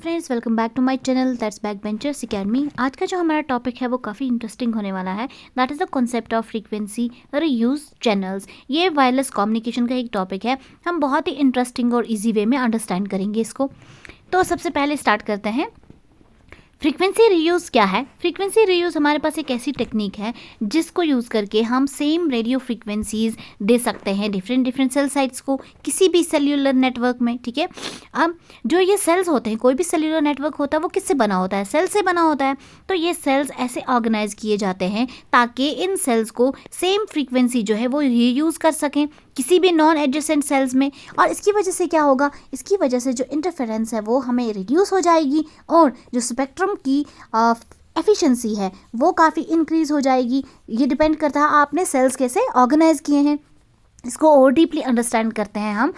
Friends, welcome back to my channel that's back benchers academy. आज का जो हमारा टॉपिक है वो काफ़ी इंटरेस्टिंग होने वाला है। That is the concept of frequency reuse channels. ये वायरलेस कम्युनिकेशन का एक टॉपिक है। हम बहुत ही इंटरेस्टिंग और इजी वे में अंडरस्टैंड करेंगे इसको। तो सबसे पहले स्टार्ट करते हैं। फ्रीक्वेंसी रीयूज़ क्या है? फ्रीक्वेंसी रीयूज़ हमारे पास एक ऐसी टेक्निक है जिसको यूज़ करके हम सेम रेडियो फ्रीक्वेंसीज दे सकते हैं डिफरेंट सेल साइट्स को किसी भी सेल्यूलर नेटवर्क में। ठीक है, अब जो ये सेल्स होते हैं, कोई भी सेल्यूलर नेटवर्क होता है वो किससे बना होता है? सेल से बना होता है। तो ये सेल्स ऐसे ऑर्गेनाइज किए जाते हैं ताकि इन सेल्स को सेम फ्रीक्वेंसी जो है वो रीयूज़ कर सकें किसी भी नॉन एडजेसेंट सेल्स में। और इसकी वजह से क्या होगा? इसकी वजह से जो इंटरफेरेंस है वो हमें रिड्यूस हो जाएगी और जो स्पेक्ट्रम की एफिशिएंसी है वो काफ़ी इंक्रीज़ हो जाएगी। ये डिपेंड करता है आपने सेल्स कैसे ऑर्गेनाइज किए हैं। इसको और डीपली अंडरस्टैंड करते हैं हम।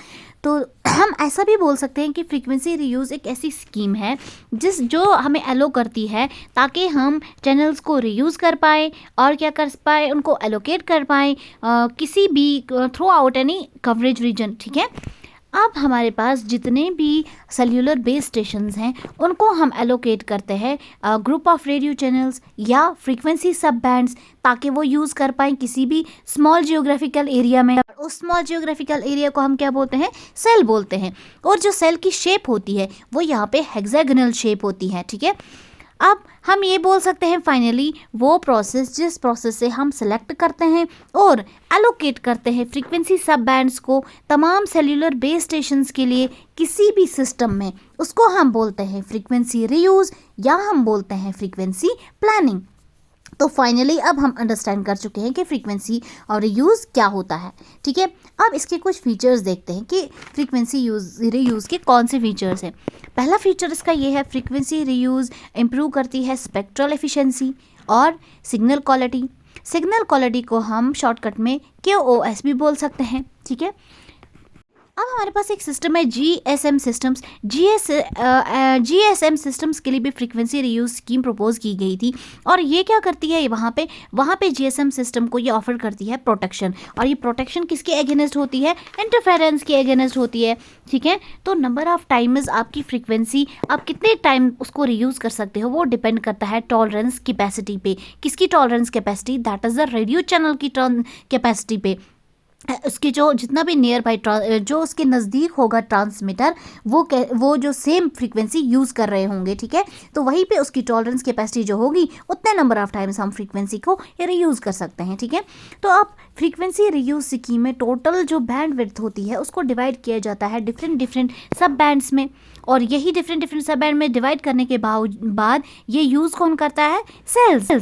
तो हम ऐसा भी बोल सकते हैं कि फ्रीक्वेंसी रीयूज़ एक ऐसी स्कीम है जो हमें एलो करती है ताकि हम चैनल्स को रीयूज़ कर पाएँ और क्या कर पाएँ, उनको एलोकेट कर पाएँ किसी भी throughout any coverage region. ठीक है, अब हमारे पास जितने भी सेल्यूलर बेस स्टेशंस हैं उनको हम एलोकेट करते हैं ग्रुप ऑफ रेडियो चैनल्स या फ्रीक्वेंसी सब बैंड्स ताकि वो यूज़ कर पाएँ किसी भी स्मॉल जियोग्राफिकल एरिया में। उस स्मॉल जियोग्राफिकल एरिया को हम क्या बोलते हैं? सेल बोलते हैं। और जो सेल की शेप होती है वो यहाँ पे हेक्सागोनल शेप होती है। ठीक है, अब हम ये बोल सकते हैं फाइनली वो प्रोसेस जिस प्रोसेस से हम सेलेक्ट करते हैं और एलोकेट करते हैं फ्रीक्वेंसी सब बैंड्स को तमाम सेल्यूलर बेस स्टेशंस के लिए किसी भी सिस्टम में, उसको हम बोलते हैं फ्रीक्वेंसी रीयूज़ या हम बोलते हैं फ्रीक्वेंसी प्लानिंग। तो फाइनली अब हम अंडरस्टैंड कर चुके हैं कि फ्रीक्वेंसी और रीयूज़ क्या होता है। ठीक है, अब इसके कुछ फीचर्स देखते हैं कि फ्रीक्वेंसी रीयूज़ के कौन से फीचर्स हैं। पहला फीचर इसका ये है, फ्रीक्वेंसी रीयूज़ इम्प्रूव करती है स्पेक्ट्रल एफिशिएंसी और सिग्नल क्वालिटी। सिग्नल क्वालिटी को हम शॉर्टकट में QoS भी बोल सकते हैं। ठीक है, अब हमारे पास एक सिस्टम है GSM सिस्टम्स। GSM सिस्टम्स के लिए भी फ्रीक्वेंसी रीयूज़ स्कीम प्रपोज की गई थी और ये क्या करती है, वहाँ पे GSM सिस्टम को ये ऑफर करती है प्रोटेक्शन। और ये प्रोटेक्शन किसके अगेंस्ट होती है? इंटरफेरेंस के अगेंस्ट होती है। ठीक है, तो नंबर ऑफ टाइम्स आपकी फ्रीक्वेंसी आप कितने टाइम उसको रीयूज़ कर सकते हो वो डिपेंड करता है टॉलरेंस कैपेसिटी पे। किसकी tolerance capacity? That is the radio channel की कैपेसिटी पे। उसके जो जितना भी नियर बाई जो उसके नज़दीक होगा ट्रांसमीटर वो जो सेम फ्रीक्वेंसी यूज़ कर रहे होंगे। ठीक है, तो वहीं पे उसकी टॉलरेंस कैपेसिटी जो होगी उतने नंबर ऑफ टाइम्स हम फ्रीक्वेंसी को रीयूज़ कर सकते हैं। ठीक है, तो अब फ्रीक्वेंसी रीयूज़ स्कीम में टोटल जो बैंड विड्थ होती है उसको डिवाइड किया जाता है डिफरेंट सब बैंड्स में। और यही डिफरेंट सब बैंड में डिवाइड करने के बाद ये यूज़ कौन करता है? सेल्स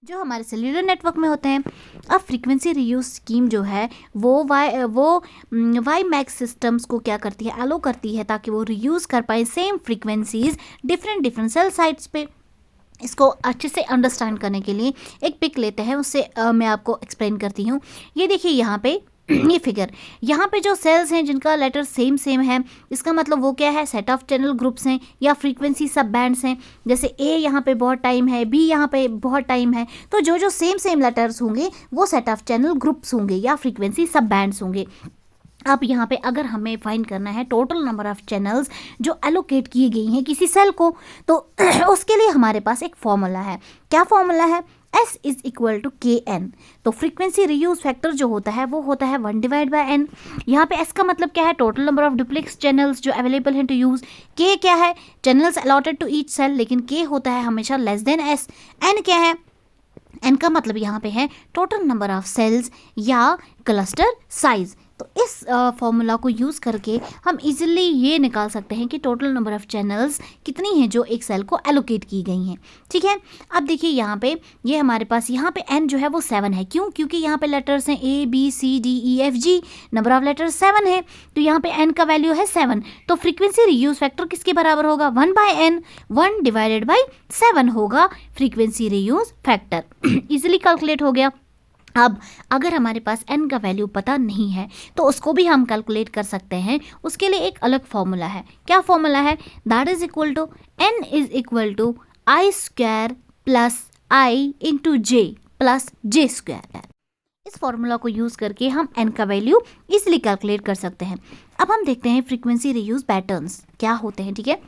जो हमारे सेल्यूलर नेटवर्क में होते हैं। अब फ्रीक्वेंसी रीयूज़ स्कीम जो है वो वाई मैक्स सिस्टम्स को क्या करती है? एलो करती है ताकि वो रीयूज़ कर पाए same frequencies different cell sites पे। इसको अच्छे से अंडरस्टैंड करने के लिए एक पिक लेते हैं, उससे मैं आपको एक्सप्लेन करती हूँ। ये देखिए यहाँ पे ये फिगर, यहाँ पे जो सेल्स हैं जिनका लेटर सेम है, इसका मतलब वो क्या है? सेट ऑफ चैनल ग्रुप्स हैं या फ्रीक्वेंसी सब बैंड्स हैं। जैसे ए यहाँ पे बहुत टाइम है, बी यहाँ पे बहुत टाइम है, तो जो सेम लेटर्स होंगे वो सेट ऑफ चैनल ग्रुप्स होंगे या फ्रीक्वेंसी सब बैंड्स होंगे। अब यहाँ पे अगर हमें फाइंड करना है टोटल नंबर ऑफ चैनल्स जो एलोकेट की गई हैं किसी सेल को, तो उसके लिए हमारे पास एक फॉर्मूला है। क्या फॉर्मूला है? S is equal to KN। तो फ्रीक्वेंसी रीयूज़ फैक्टर जो होता है वो होता है 1/n। यहाँ पे S का मतलब क्या है? Total number of duplex channels जो अवेलेबल हैं टू यूज़। K क्या है? Channels allotted to each cell, लेकिन K होता है हमेशा लेस देन S। N क्या है? N का मतलब यहाँ पे है टोटल नंबर ऑफ सेल्स या क्लस्टर साइज। तो इस फॉर्मूला को यूज़ करके हम इजीली ये निकाल सकते हैं कि टोटल नंबर ऑफ चैनल्स कितनी हैं जो एक सेल को एलोकेट की गई हैं। ठीक है, अब देखिए यहाँ पे ये हमारे पास यहाँ पे n जो है वो 7 है। क्यों? क्योंकि यहाँ पे लेटर्स हैं ABCDEFG, नंबर ऑफ लेटर्स 7 है, तो यहाँ पे n का वैल्यू है 7। तो फ्रीक्वेंसी रीयूज़ फैक्टर किसके बराबर होगा? 1/n, 1/7 होगा frequency reuse factor. Easily calculate हो गया। अब अगर हमारे पास n का वैल्यू पता नहीं है तो उसको भी हम कैलकुलेट कर सकते हैं। उसके लिए एक अलग फॉर्मूला है। क्या फॉर्मूला है? That is equal to n is equal to I² plus I into J plus J²। इस फॉर्मूला को यूज़ करके हम n का वैल्यू इजीली कैलकुलेट कर सकते हैं। अब हम देखते हैं फ्रीक्वेंसी रीयूज़ पैटर्न्स क्या होते हैं। ठीक है,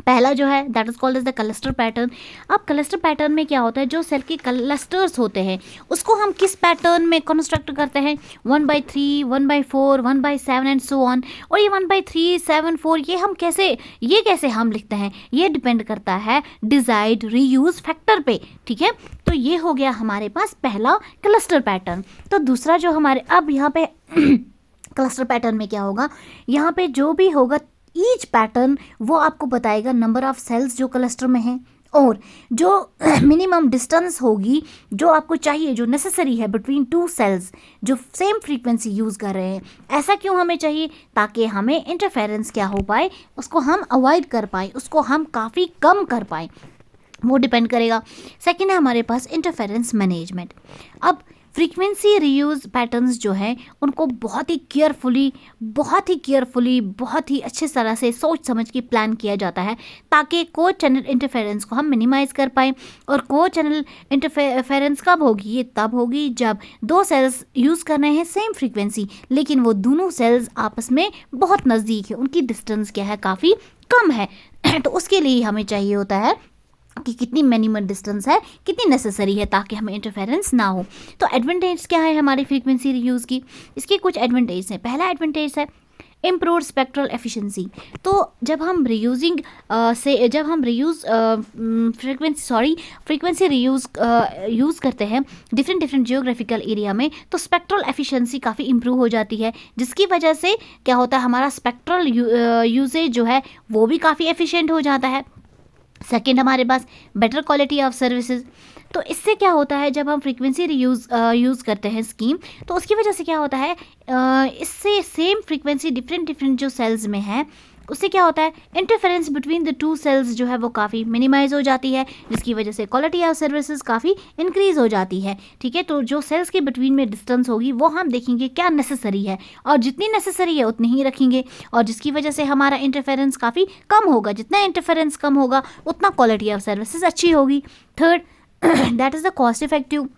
पहला जो है that is called as the cluster pattern. अब क्लस्टर पैटर्न में क्या होता है, जो सेल के क्लस्टर्स होते हैं उसको हम किस पैटर्न में कंस्ट्रक्ट करते हैं, 1/3, 1/4, 1/7 एंड सो ऑन। और ये 1/3, 7, 4 ये कैसे हम लिखते हैं, ये डिपेंड करता है डिजायर्ड रीयूज फैक्टर पे, ठीक है। तो ये हो गया हमारे पास पहला क्लस्टर पैटर्न। तो दूसरा जो हमारे अब यहाँ पे क्लस्टर पैटर्न में क्या होगा, यहाँ पे जो भी होगा ईच पैटर्न वो आपको बताएगा नंबर ऑफ सेल्स जो क्लस्टर में हैं, और जो मिनिमम डिस्टेंस होगी जो आपको चाहिए, जो नेसेसरी है बिटवीन टू सेल्स जो सेम फ्रीक्वेंसी यूज़ कर रहे हैं। ऐसा क्यों हमें चाहिए, ताकि हमें इंटरफेरेंस क्या हो पाए, उसको हम अवॉइड कर पाए, उसको हम काफ़ी कम कर पाए, वो डिपेंड करेगा। सेकेंड है हमारे पास इंटरफेरेंस मैनेजमेंट। अब फ्रीक्वेंसी रीयूज़ पैटर्न्स जो हैं उनको बहुत ही केयरफुली बहुत ही अच्छे तरह से सोच समझ के प्लान किया जाता है, ताकि को चैनल इंटरफेरेंस को हम मिनिमाइज़ कर पाएँ। और को चैनल इंटरफेरेंस कब होगी, ये तब होगी जब दो सेल्स यूज़ कर रहे हैं सेम फ्रीक्वेंसी, लेकिन वो दोनों सेल्स आपस में बहुत नज़दीक है, उनकी डिस्टेंस क्या है, काफ़ी कम है। तो उसके लिए हमें चाहिए होता है कि कितनी मिनिमम डिस्टेंस है, कितनी नेसेसरी है, ताकि हमें इंटरफेरेंस ना हो। तो एडवांटेज क्या है हमारी फ्रीक्वेंसी रीयूज़ की, इसके कुछ एडवांटेज हैं। पहला एडवांटेज है इम्प्रूव स्पेक्ट्रल एफिशिएंसी। तो जब हम फ्रीक्वेंसी रीयूज़ यूज़ करते हैं डिफरेंट जियोग्राफिकल एरिया में, तो स्पेक्ट्रल एफिशिएंसी काफ़ी इम्प्रूव हो जाती है, जिसकी वजह से क्या होता है, हमारा स्पेक्ट्रल यूजेज जो है वो भी काफ़ी एफिशिएंट हो जाता है। सेकेंड हमारे पास बेटर क्वालिटी ऑफ सर्विसेज। तो इससे क्या होता है, जब हम फ्रीक्वेंसी यूज़ करते हैं स्कीम, तो उसकी वजह से क्या होता है, इससे सेम फ्रीक्वेंसी डिफरेंट जो सेल्स में है, उससे क्या होता है, interference between the two cells जो है वो काफ़ी मिनिमाइज हो जाती है, जिसकी वजह से क्वालिटी ऑफ सर्विसेज काफ़ी इंक्रीज हो जाती है, ठीक है। तो जो सेल्स के बिटवीन में डिस्टेंस होगी वो हम देखेंगे क्या नेसेसरी है, और जितनी नेसेसरी है उतनी ही रखेंगे, और जिसकी वजह से हमारा इंटरफेरेंस काफ़ी कम होगा। जितना इंटरफेरेंस कम होगा उतना क्वालिटी ऑफ सर्विसेज अच्छी होगी। Third that is the cost effective.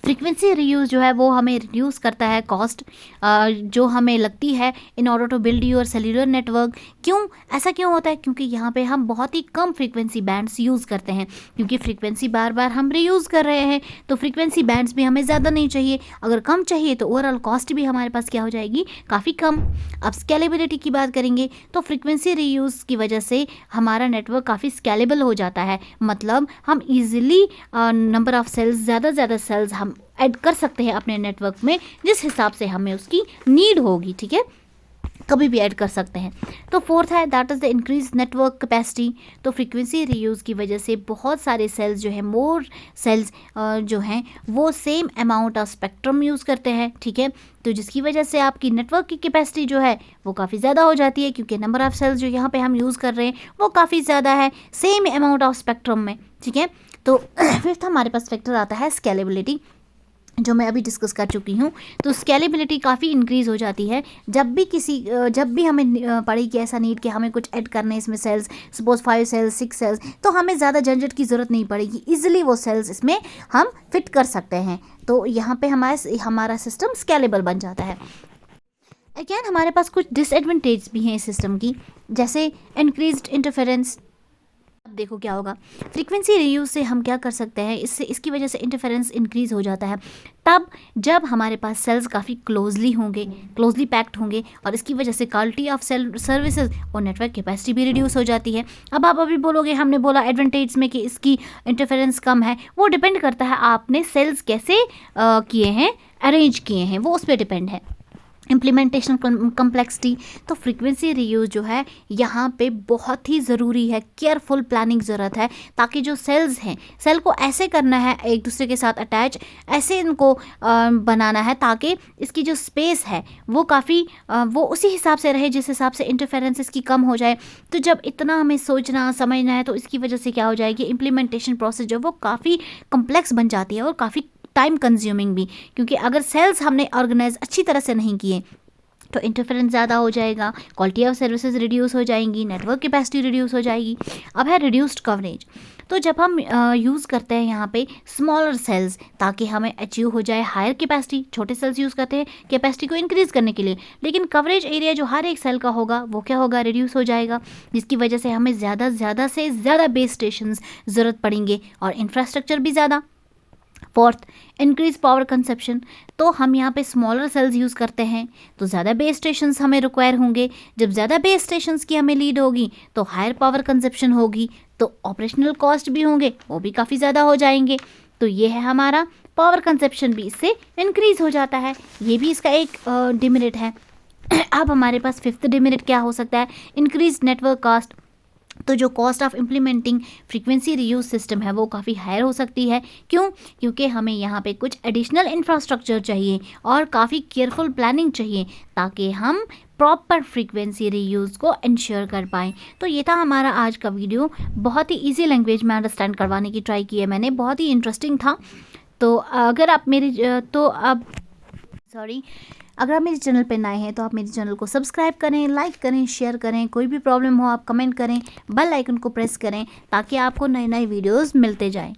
Frequency reuse जो है वो हमें रिड्यूस करता है कॉस्ट जो हमें लगती है in order to build your cellular network. क्यों ऐसा क्यों होता है, क्योंकि यहाँ पे हम बहुत ही कम फ्रीक्वेंसी बैंड्स यूज़ करते हैं, क्योंकि फ्रीक्वेंसी बार बार हम रीयूज़ कर रहे हैं, तो फ्रीक्वेंसी बैंड्स भी हमें ज़्यादा नहीं चाहिए। अगर कम चाहिए तो ओवरऑल कॉस्ट भी हमारे पास क्या हो जाएगी, काफ़ी कम। अब स्केलेबिलिटी की बात करेंगे तो फ्रीक्वेंसी रीयूज़ की वजह से हमारा नेटवर्क काफ़ी स्केलेबल हो जाता है, मतलब हम ईजिली नंबर ऑफ सेल्स ज़्यादा सेल्स हम ऐड कर सकते हैं अपने नेटवर्क में, जिस हिसाब से हमें उसकी नीड होगी, ठीक है, कभी भी ऐड कर सकते हैं। तो फोर्थ है that is the increase network capacity. तो फ्रीक्वेंसी रीयूज़ की वजह से बहुत सारे सेल्स जो है, मोर सेल्स जो हैं वो same amount of spectrum use करते हैं, ठीक है। तो जिसकी वजह से आपकी नेटवर्क की कैपेसिटी जो है वो काफ़ी ज़्यादा हो जाती है, क्योंकि नंबर ऑफ सेल्स जो यहाँ पे हम यूज़ कर रहे हैं वो काफ़ी ज़्यादा है सेम अमाउंट ऑफ स्पेक्ट्रम में, ठीक है। तो फिफ्थ हमारे पास फैक्टर आता है स्केलेबिलिटी, जो मैं अभी डिस्कस कर चुकी हूँ। तो स्केलेबिलिटी काफ़ी इंक्रीज़ हो जाती है जब भी हमें पड़े कि ऐसा नीड कि हमें कुछ ऐड करने इसमें सेल्स, सपोज 5 सेल्स 6 सेल्स, तो हमें ज़्यादा झंझट की ज़रूरत नहीं पड़ेगी, ईजिली वो सेल्स इसमें हम फिट कर सकते हैं। तो यहाँ पे हमारा सिस्टम स्केलेबल बन जाता है। अगेन हमारे पास कुछ डिसएडवांटेज भी हैं इस सिस्टम की, जैसे इंक्रीज्ड इंटरफेरेंस। अब देखो क्या होगा, फ्रीक्वेंसी रीयूज़ से हम क्या कर सकते हैं, इसकी वजह से इंटरफेरेंस इंक्रीज़ हो जाता है तब जब हमारे पास सेल्स काफ़ी क्लोजली पैक्ड होंगे, और इसकी वजह से क्वालिटी ऑफ सेल सर्विसेज और नेटवर्क कैपेसिटी भी रिड्यूस हो जाती है। अब आप अभी बोलोगे हमने बोला एडवांटेज में कि इसकी इंटरफेरेंस कम है, वो डिपेंड करता है आपने सेल्स कैसे किए हैं, अरेंज किए हैं, वो उस पर डिपेंड है। Implementation complexity. तो फ्रीक्वेंसी रीयूज़ जो है यहाँ पे बहुत ही ज़रूरी है, केयरफुल प्लानिंग ज़रूरत है, ताकि जो सेल्स हैं, सेल को ऐसे करना है एक दूसरे के साथ अटैच, ऐसे इनको बनाना है ताकि इसकी जो स्पेस है वो काफ़ी वो उसी हिसाब से रहे जिस हिसाब से इंटरफेरेंस इसकी कम हो जाए। तो जब इतना हमें सोचना समझना है तो इसकी वजह से क्या हो जाएगी, इम्प्लीमेंटेशन प्रोसेस जो वो काफ़ी कम्प्लेक्स बन जाती है और काफ़ी टाइम कंज्यूमिंग भी, क्योंकि अगर सेल्स हमने ऑर्गेनाइज अच्छी तरह से नहीं किए तो इंटरफेरेंस ज़्यादा हो जाएगा, क्वालिटी ऑफ सर्विसेज रिड्यूस हो जाएंगी, नेटवर्क कैपेसिटी रिड्यूस हो जाएगी। अब है रिड्यूस्ड कवरेज। तो जब हम यूज़ करते हैं यहाँ पे स्मॉलर सेल्स ताकि हमें अचीव हो जाए हायर कैपेसिटी, छोटे सेल्स यूज़ करते हैं कैपेसिटी को इंक्रीज़ करने के लिए, लेकिन कवरेज एरिया जो हर एक सेल का होगा वो क्या होगा, रिड्यूस हो जाएगा, जिसकी वजह से हमें ज़्यादा से ज़्यादा बेस स्टेशंस ज़रूरत पड़ेंगे और इंफ्रास्ट्रक्चर भी ज़्यादा। Fourth, increase power consumption. तो हम यहाँ पे स्मॉलर सेल्स यूज़ करते हैं तो ज़्यादा बेस स्टेशंस हमें रिक्वायर होंगे, जब ज़्यादा बेस स्टेशंस की हमें लीड होगी तो हायर पावर कंजप्शन होगी, तो ऑपरेशनल कॉस्ट भी होंगे वो भी काफ़ी ज़्यादा हो जाएंगे। तो ये है हमारा पावर कंजप्शन भी इससे इंक्रीज़ हो जाता है, ये भी इसका एक डिमेरिट है। अब हमारे पास फिफ्थ डिमेरिट क्या हो सकता है, इंक्रीज नेटवर्क कॉस्ट। तो जो cost of implementing frequency reuse system है वो काफ़ी हायर हो सकती है। क्यों? क्योंकि हमें यहाँ पे कुछ एडिशनल इंफ्रास्ट्रक्चर चाहिए और काफ़ी केयरफुल प्लानिंग चाहिए ताकि हम प्रॉपर फ्रीक्वेंसी रीयूज़ को इंश्योर कर पाएँ। तो ये था हमारा आज का वीडियो, बहुत ही ईजी लैंग्वेज में अंडरस्टैंड करवाने की ट्राई की है मैंने, बहुत ही इंटरेस्टिंग था। तो अगर आप अगर आप मेरे चैनल पर नए हैं तो आप मेरे चैनल को सब्सक्राइब करें, लाइक करें, शेयर करें, कोई भी प्रॉब्लम हो आप कमेंट करें, बेल आइकन को प्रेस करें ताकि आपको नए नए वीडियोस मिलते जाएं।